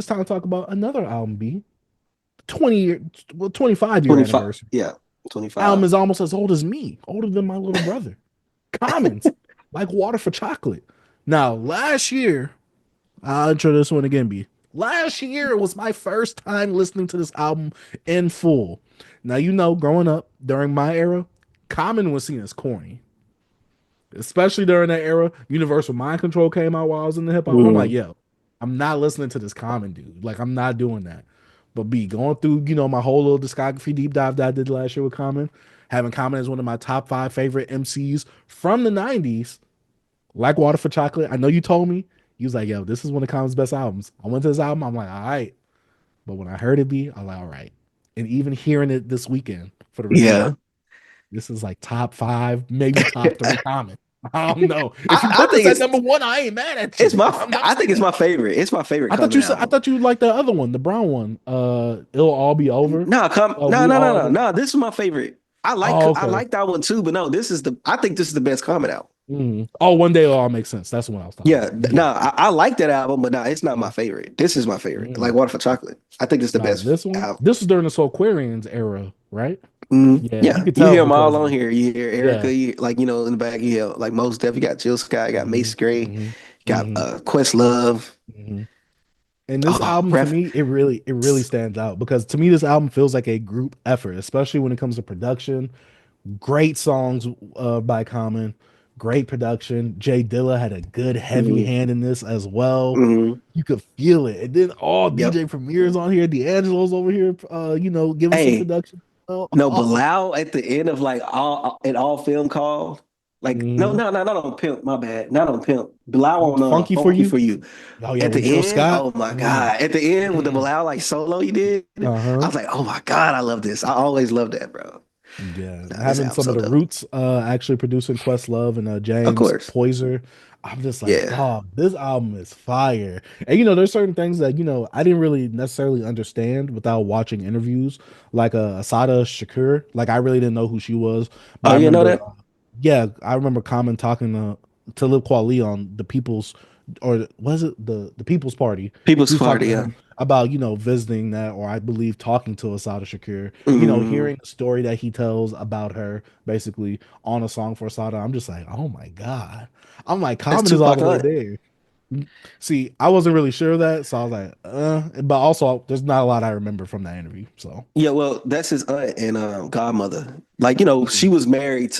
it's time to talk about another album, B. 20 year, well, 25-year 25. anniversary. Yeah, Album 25. is almost as old as me, older than my little brother. Commons, like water for chocolate. Now, last year, I'll intro this one again, B. Last year was my first time listening to this album in full. Now, growing up during my era, Common was seen as corny, especially during that era. Universal Mind Control came out while I was in the hip hop. I'm like, Mm. yo, I'm not listening to this Common dude. Like, I'm not doing that. But B, going through, my whole little discography deep dive that I did last year with Common, having Common as one of my top five favorite MCs from the 90s, like Water for Chocolate. I know you told me. He was like, yo, this is one of Common's best albums. I went to this album. I'm like, all right. But when I heard it be, I'm like, all right. And even hearing it this weekend for the review, Yeah. this is like top five, maybe top three Common. I don't know. If you I put this think at number one, I ain't mad at it's you. my I'm not I think it's mad. my favorite. It's my favorite Common I album. thought you liked the other one, the brown one. It'll all be over. No, We no, no, all no, gonna. no. This is my favorite. Oh, I okay. like that one too, but no, I think this is the best Common album. Oh, one day it'll all make sense. That's what I was talking Yeah, about. Yeah. no, I like that album, but no, it's not my Mhm. favorite. This is my favorite. Like Mhm. Water for Chocolate. I think it's the Now best this one, album. this is during the Soulquarians era, right? Yeah, you Yeah, could you tell hear them all because on here. You hear yeah. Erica, like in the back. You hear like Mos Def. You got Jill Scott. You got hmm Mace Gray. You hmm got hmm Questlove. hmm And this Oh, album to ref. me, it really stands out because to me, this album feels like a group effort, especially when it comes to production. Great songs by Common, great production. Jay Dilla had a good heavy Mm-hmm, hand in this as well. mm-hmm. You could feel it. And then all Yep. DJ Premier's on here, D'Angelo's over here, giving some Hey, production. Oh, no, oh. Bilal at the end of like all film call. Like no, Mhm. no, no, not on Pimp. My bad. Not on Pimp. Bilal on Funky for Funky you. for You. Oh yeah, At the with Jill end, Scott. oh my Mm, God. At the end with the mm. Bilal like solo he did, I Uh-huh. was like, oh my God, I love this. I always love that, bro. Yeah, Nah, this having album's some of so the dope. Roots actually producing Questlove and Of James course. Poyser, I'm just like, Yeah. dog, this album is fire. And there's certain things that I didn't really necessarily understand without watching interviews, like Asada Shakur. Like I really didn't know who she was, but Oh, I you know remember, that? yeah, I remember Common talking to Lil Kweli on the People's, or was it the People's Party? He People's was talking Party, to yeah. him about visiting that, or I believe talking to Asada Shakur, Mm, hearing the story that he tells about her basically on a song for Asada. I'm just like, oh my God. I'm like, that's Common is all Tupac the way Hunt. there. See, I wasn't really sure of that, so I was like, but also there's not a lot I remember from that interview. So Yeah, well, that's his aunt and godmother. Like, she was married,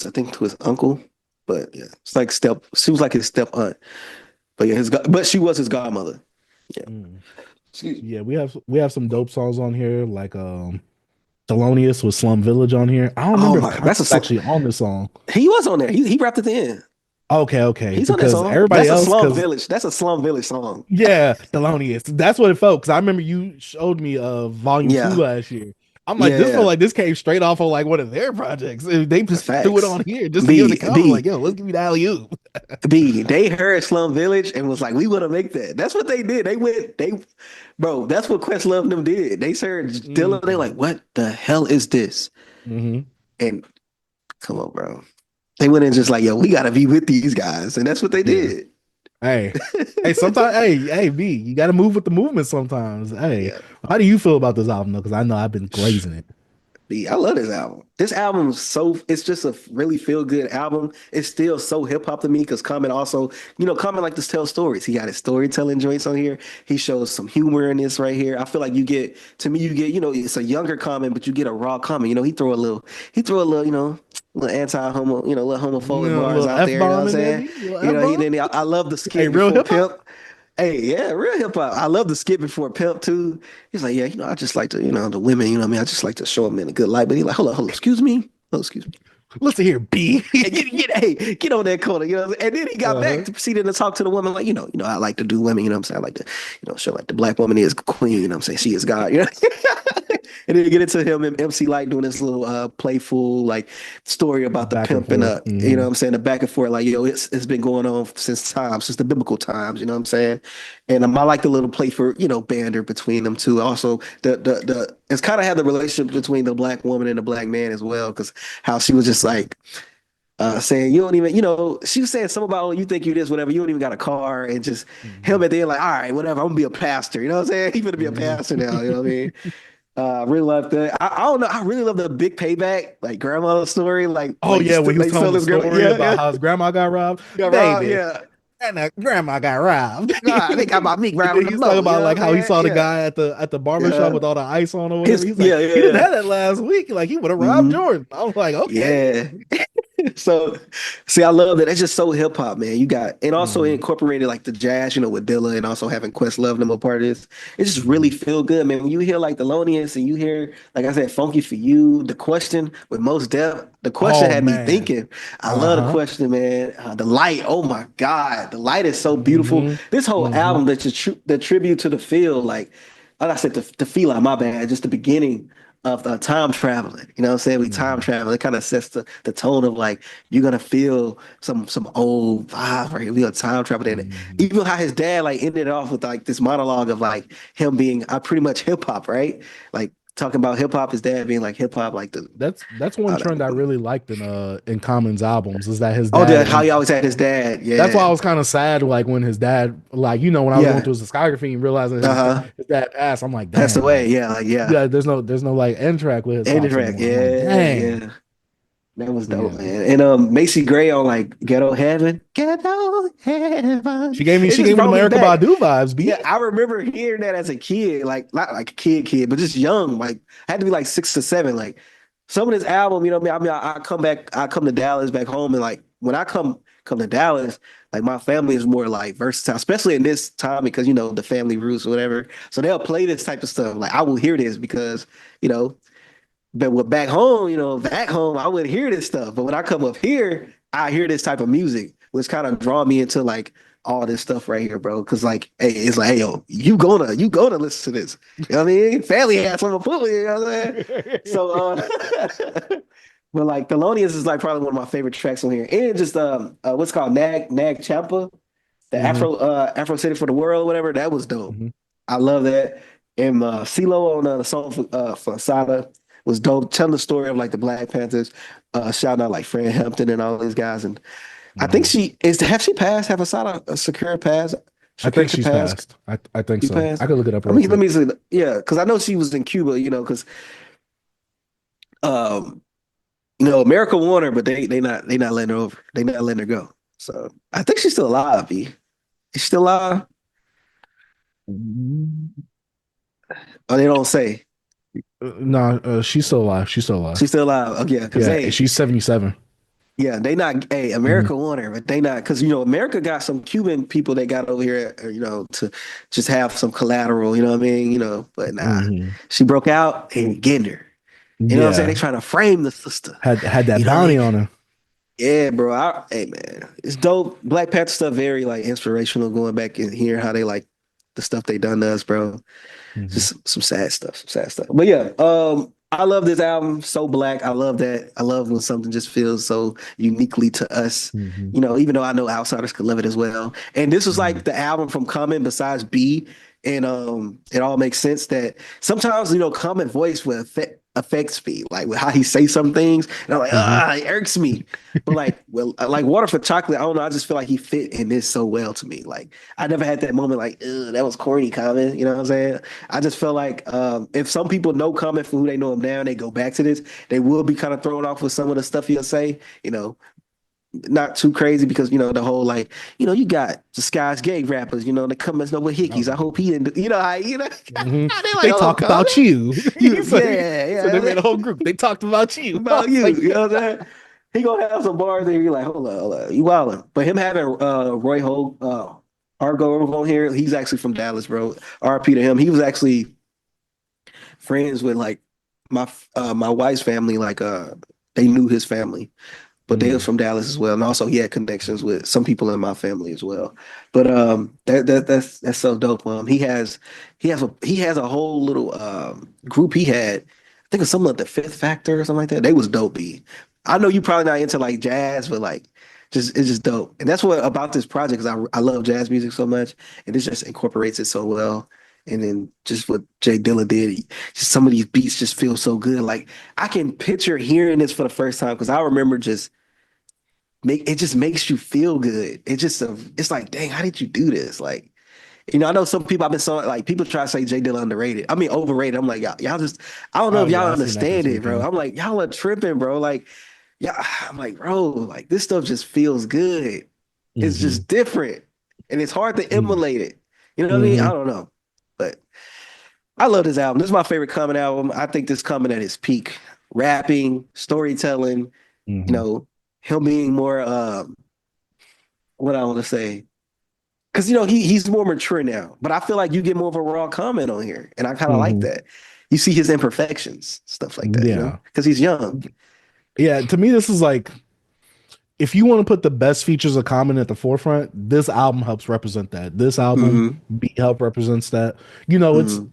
I think, to his uncle. But yeah, she was like his step aunt. But yeah, but she was his godmother. Yeah. mm. Excuse me. Yeah, we have some dope songs on here, like Thelonious with Slum Village on here. I don't Oh remember if my, Common was actually on this song. he was on there. He rapped at the end. Okay, okay, He's on that because song. everybody else, because That's a Slum Village song. yeah, Thelonious. That's what it felt. Because I remember you showed me Volume Two Yeah. last year. I'm like, this felt Yeah. like this came straight off of like one of their projects. They just threw it Facts. on here just to give it a B comment. Like, B yo, let's give you the alley oop. They heard Slum Village and was like, we want to make that. That's what they did. Bro, that's what Questlove and them did. They heard Dilla, they Mm-hmm. like, what the hell is this? Mm-hmm. And come on, bro. They went in just like, yo, we got to be with these guys. And that's what they Yeah. did. Hey, sometimes, hey, B, you got to move with the movement sometimes. Hey, Yeah. how do you feel about this album though? Because I know I've been glazing it. I love this album. This album it's just a really feel good album. It's still so hip hop to me because Common also, Common like to tell stories. He got his storytelling joints on here. He shows some humor in this right here. I feel like you get, it's a younger Common, but you get a raw Common. He throw a little, little anti-homo, little homophobic A bars little out F there. You know what I'm bomb in there, saying? B? A little F bomb? I love the Hey, skit real before hip hop? Pimp. Hey, yeah, real hip hop. I love the skit before Pimp too. He's like, yeah, I just like to, the women, what I mean? I just like to show them in a good light. But he's like, hold on, excuse me. Oh, excuse me. Listen here, B. Hey, hey, get on that corner, And then he got back Uh-huh. to proceeding to talk to the woman, like, I like to do women, what I'm saying? I like to, show like the black woman is queen, what I'm saying? She is God. And then you get into him and MC Light doing this little playful like story about the Back and pimp and forth. what I'm saying, the back and forth, like, it's been going on since the biblical times, you know what I'm saying? And I like the little play for, banter between them two. Also, the it's kind of had the relationship between the black woman and the black man as well, because how she was just like saying you don't even, she was saying something about, oh, you think you this, whatever, you don't even got a car, and just him Mhm. at the end, like, all right, whatever, I'm gonna be a pastor, you know what I'm saying? He's gonna be a Mhm. pastor now, you know what I mean? I really love that. I don't know, I really love the big payback, like grandmother's story, Oh yeah, when he was they telling stole the his grandma, story yeah, about yeah, how his grandma got robbed, yeah, Rob, baby, yeah. and grandma got robbed. God, they got my meat And grabbing then the he's talking boat, you about know like what I'm how he saying? saw the Yeah, guy at the barber shop yeah. with all the ice on or whatever. He's like, he didn't Yeah. have that last week. Like he would have robbed Mhm. Jordan. I was like, okay. Yeah. So, see, I love that. It's just so hip hop, man. You got, and also Mhm. incorporated like the jazz, with Dilla, and also having Questlove them a part of this. It just really Mhm. feel good, man. When you hear like Thelonious and you hear, like I said, Funky for You, The Question with Most Def, The Question Oh had me man. thinking. I love The Uh-huh. Question, man. The Light, oh my God, The Light is so beautiful. Hmm. This whole Hmm. album, the tribute to the feel, like I said, the feel, my bad, just the beginning of the time traveling. You know what I'm saying? We time Hmm. travel. It kind of sets the tone of like you're gonna feel some old vibe right here. We gonna time travel in it. Hmm. Even how his dad like ended it off with like this monologue of like him being pretty much hip hop, right? Like talking about hip hop, his dad being like hip hop, like the That's one trend I really liked in Common's albums is that his oh, dad how he and always had his dad. that's why Yeah. I was kind of sad like when his dad like when I was going Yeah. through his discography and realizing Uh-huh. his dad passed, I'm like, Passed damn, away. like Yeah, like yeah. yeah, there's no like end track with his And pops track. anymore. I'm like, Yeah, dang. yeah. That was dope, Yeah. man. And Macy Gray on like Ghetto Heaven. Ghetto Heaven. She It gave just me the brought me America back. Badu vibes, Yeah, B. I remember hearing that as a kid, like not like a kid, but just young. Like I had to be like 6 to 7. Like some of this album, you know what I mean? I come back, I come to Dallas back home, and like when I come to Dallas, like my family is more like versatile, especially in this time because the family roots or whatever. So they'll play this type of stuff. Like I will hear this because, you know, but with back home, I wouldn't hear this stuff. But when I come up here, I hear this type of music, which kind of draw me into like all this stuff right here, bro. Cause like, hey, it's like, hey, yo, you gonna listen to this. You know what I mean? Family has some put me, you know what I'm saying? So but like Thelonious is like probably one of my favorite tracks on here. And just what's called Nag Champa, the Hmm. Afro City for the World, whatever, that was dope. Hmm. I love that. And CeeLo on the song for Sada was dope. Telling the story of like the Black Panthers, shouting out like Fred Hampton and all these guys. And I think Hmm. have she passed? Have Asada Shakira passed? I think Shakira she's passed? passed. I think She so. passed? I could look it up I real mean, let quick. me see. Yeah, because I know she was in Cuba, because um, America won her, but they not letting her over. They not letting her go. So I think she's still alive, B. Is she still alive? Oh, they don't say. No, she's still alive. She's still alive. She's still alive. Oh, yeah, because Yeah, she's 77. yeah, they not. Hey, Hmm. America won her, but they not because America got some Cuban people they got over here, to just have some collateral. You know what I mean? But nah, Hmm. she broke out and getting her. You know what I'm saying? They Yeah, trying to frame the sister. had that You know what I mean? bounty on her. Yeah, bro. Hey, man, it's dope. Black Panther stuff very like inspirational. Going back and hearing how they like the stuff they done to us, bro. Hmm. Just some sad stuff, some sad stuff. But yeah, I love this album. So black. I love that. I love when something just feels so uniquely to us. Hmm. Even though I know outsiders could love it as well. And this was Hmm. like the album from Common besides B. And it all makes sense that sometimes, Common voice will affects me, like with how he say some things. And I'm like, Hmm. it irks me. But like, well, like Water for Chocolate, I don't know. I just feel like he fit in this so well to me. Like, I never had that moment like, that was corny, Common. You know what I'm saying? I just feel like if some people know Common for who they know him now and they go back to this, they will be kind of thrown off with some of the stuff he'll say. Not too crazy because the whole like you got the Skies gay rappers they come as no with hickeys. I Oh. hope he didn't Hmm. they're like, They oh, talk Common, about you. you He yeah, said they yeah, made a whole group. They talked about you. I about was you. like, You know what I'm saying? He gonna have some bars and you're like, hold on, you wildin'. But him having Roy Hogue, Argo on here, he's actually from Dallas, bro. RP to him. He was actually friends with like my wife's family, like they knew his family, but they was mm, from Dallas as well, and also he had connections with some people in my family as well. But that's so dope. He has a whole little group he had. I think it's something like the Fifth Factor or something like that. They was dopey. I know you probably not into like jazz, but like just it's just dope. And that's what about this project because I love jazz music so much, and this just incorporates it so well. And then just what Jay Dilla did, just some of these beats just feel so good. Like I can picture hearing this for the first time because I remember just it just makes you feel good. It's like, dang, how did you do this? Like, I know some people I've been so like people try to say Jay Dilla underrated. I mean overrated. I'm like, y'all just I don't know Oh if y'all yeah, I seen that understand this it, bro. weekend. I'm like, y'all are tripping, bro. Like, yeah, I'm like, bro, like this stuff just feels good. It's Mm-hmm. just different. And it's hard to emulate it. You know what I mean? I Mm-hmm. don't know. But I love this album. This is my favorite Common album. I think this Common at his peak. Rapping, storytelling, you Mm-hmm. know, him being more what I want to say. Because he's more mature now, but I feel like you get more of a raw comment on here, and I kind of like Mm-hmm. that. You see his imperfections, stuff like that, Yeah. because he's young. Yeah. To me, this is like if you want to put the best features of Common at the forefront, this album helps represent that. This album Hmm. B help represents that. It's Hmm.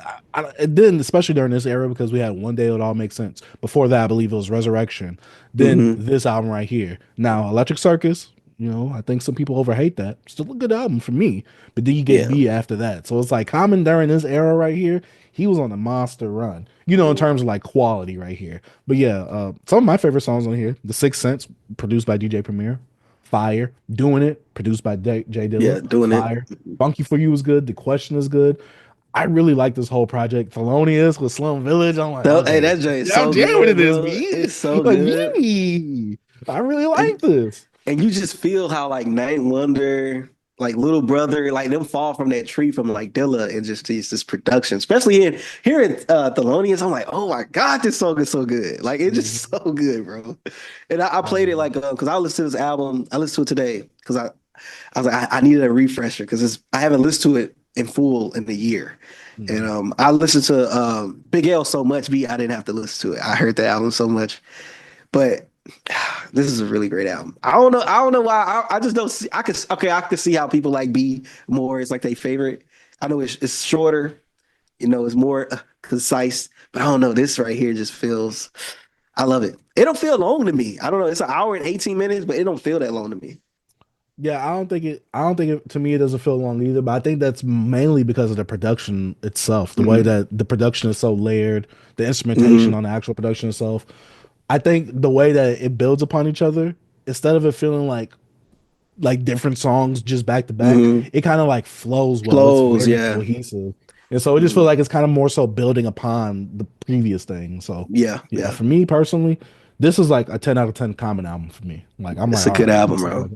it didn't, especially during this era, because we had One Day It All Makes Sense. Before that, I believe it was Resurrection. Then Hmm. this album right here. Now, Electric Circus. I think some people overhate that. Still a good album for me. But then you get Yeah. B after that. So it's like Common during this era right here, he was on a monster run. In terms of like quality right here. But yeah, some of my favorite songs on here, The Sixth Sense, produced by DJ Premier, fire. Doing It, produced by Jay Dilla, Yeah, doing it. fire. Funky for You is good. The Question is good. I really like this whole project. Thelonious with Slum Village. I'm like, So, hey, okay, that joint is I'm so jamming to good, this, bro. B. It's so Like, good. B. I really like And this. and you just feel how like Night Wonder, like Little Brother, like them fall from that tree from like Dilla and just this production, especially in here in Thelonious. I'm like, oh my God, this song is so good. Like it's just Mhm. so good, bro. And I played it like because I listened to this album. I listened to it today because I was like I needed a refresher because I haven't listened to it in full in a year. And Mhm. I listened to Big L so much, B, I didn't have to listen to it. I heard the album so much. But this is a really great album. I don't know. I don't know why. I just don't see. I could see how people like B more. It's like their favorite. I know it's shorter. It's more concise. But I don't know. This right here just feels. I love it. It don't feel long to me. I don't know. It's an hour and 18 minutes, but it don't feel that long to me. Yeah, I don't think it to me it doesn't feel long either, but I think that's mainly because of the production itself. The way Hmm. that the production is so layered, the instrumentation Hmm. on the actual production itself. I think the way that it builds upon each other, instead of it feeling like different songs just back to back, Hmm. it kind of like flows well. It's Clothes, very yeah. cohesive. And so it just feels Hmm. like it's kind of more so building upon the previous thing. So Yeah, yeah, yeah. for me personally, this is like a 10 out of 10 Common album for me. Like I'm It's like, a all good right, album, this is bro.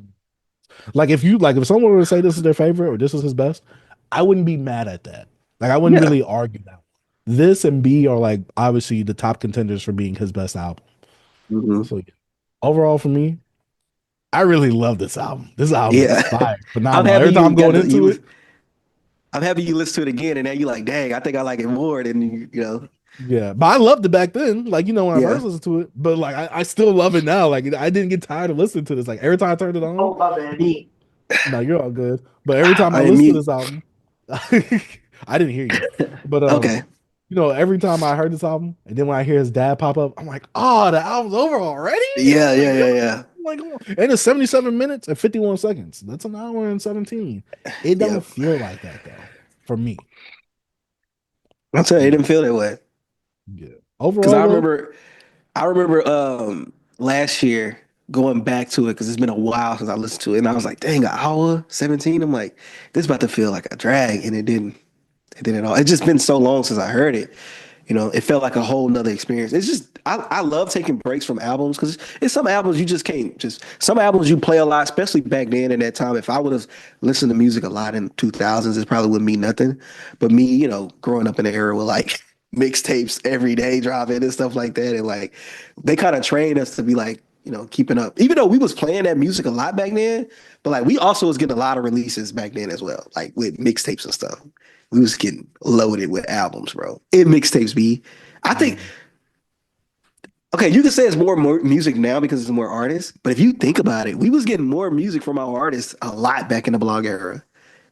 like if someone were to say this is their favorite or this is his best, I wouldn't be mad at that. Like I wouldn't Yeah. really argue that. This and B are like obviously the top contenders for being his best album. Hmm. So yeah, overall for me, I really love this album. This album is Yeah. fire, I'm phenomenal. happy Every time you I'm got going to into you it, I'm happy you listen to it again, and now you're like, dang, I think I like it more than you. yeah. But I loved it back then, like when I Yeah. first listened to it. But like I still love it now. Like I didn't get tired of listening to this. Like every time I turned it on, Oh, my bad. no, you're all good. But every time I I didn't listen to mute. this album, I didn't hear you. But Okay. every time I heard this album, and then when I hear his dad pop up, I'm like, oh, the album's over already. Yeah, Oh my yeah, god! yeah, yeah. Like, and it's 77 minutes and 51 seconds. That's an hour and 17. It don't Yep. feel like that though, for me. I'm telling you, it Yeah, didn't feel that way. yeah. Because Overall I though, remember, I remember last year going back to it because it's been a while since I listened to it, and I was like, dang, an hour 17. I'm like, this is about to feel like a drag, and it didn't. It didn't at all. It's just been so long since I heard it. It felt like a whole nother experience. It's just I love taking breaks from albums because it's some albums you just can't just some albums you play a lot, especially back then in that time. If I would have listened to music a lot in 2000s, it probably wouldn't mean nothing. But me, growing up in the era with like mixtapes every day dropping and stuff like that, and like they kind of trained us to be like, keeping up. Even though we was playing that music a lot back then, but like we also was getting a lot of releases back then as well, like with mixtapes and stuff. We was getting loaded with albums, bro. In mixtapes, B. I think mhm. okay, you can say it's more music now because it's more artists, but if you think about it, we was getting more music from our artists a lot back in the blog era.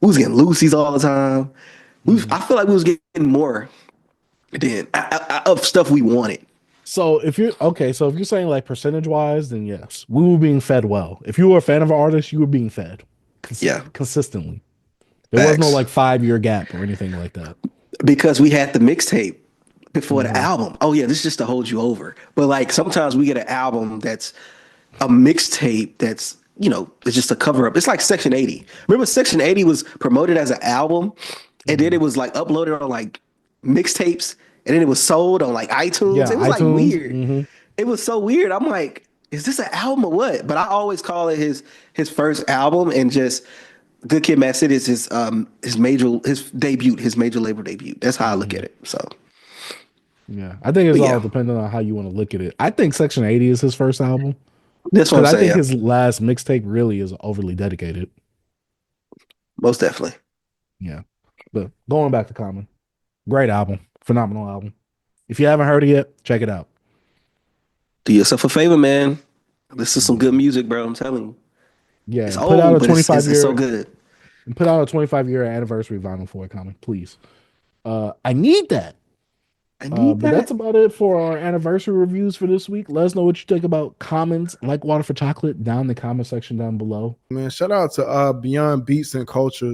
We was getting Lucy's all the time. I Mhm. feel like we was getting more than of stuff we wanted. So if you're okay, so if you're saying like percentage wise, then yes, we were being fed well. If you were a fan of an artist, you were being fed Yeah, consistently. There was no facts. like 5 year gap or anything like that. Because we had the mixtape before the Hmm. album. Oh yeah, this is just to hold you over. But like sometimes we get an album that's a mixtape that's it's just a cover up. It's like Section 80. Remember, Section 80 was promoted as an album, and then it was like uploaded on like mixtapes, and then it was sold on like iTunes. Yeah, It was like iTunes. weird. It was so weird. I'm like, is this an album or what? But I always call it his first album, and just Good Kid, Mad City is his major label debut. That's how I look at it. So, Yeah, I think it's but all yeah, dependent on how you want to look at it. I think Section 80 is his first album that's what I'm because I saying. think Yeah, his last mixtape really is overly dedicated. most definitely. Yeah, but going back to Common, great album, phenomenal album. If you haven't heard it yet, check it out. Do yourself a favor, man. This is some good music, bro. I'm telling you. Yeah, It's and put out old, a but it's 25 it's so year good. and put out a 25-year anniversary vinyl for it, Common, please. I need that. I need But that's that. about it for our anniversary reviews for this week. Let us know what you think about Commons like Water for Chocolate down in the comment section down below. Man, shout out to Beyond Beats and Culture.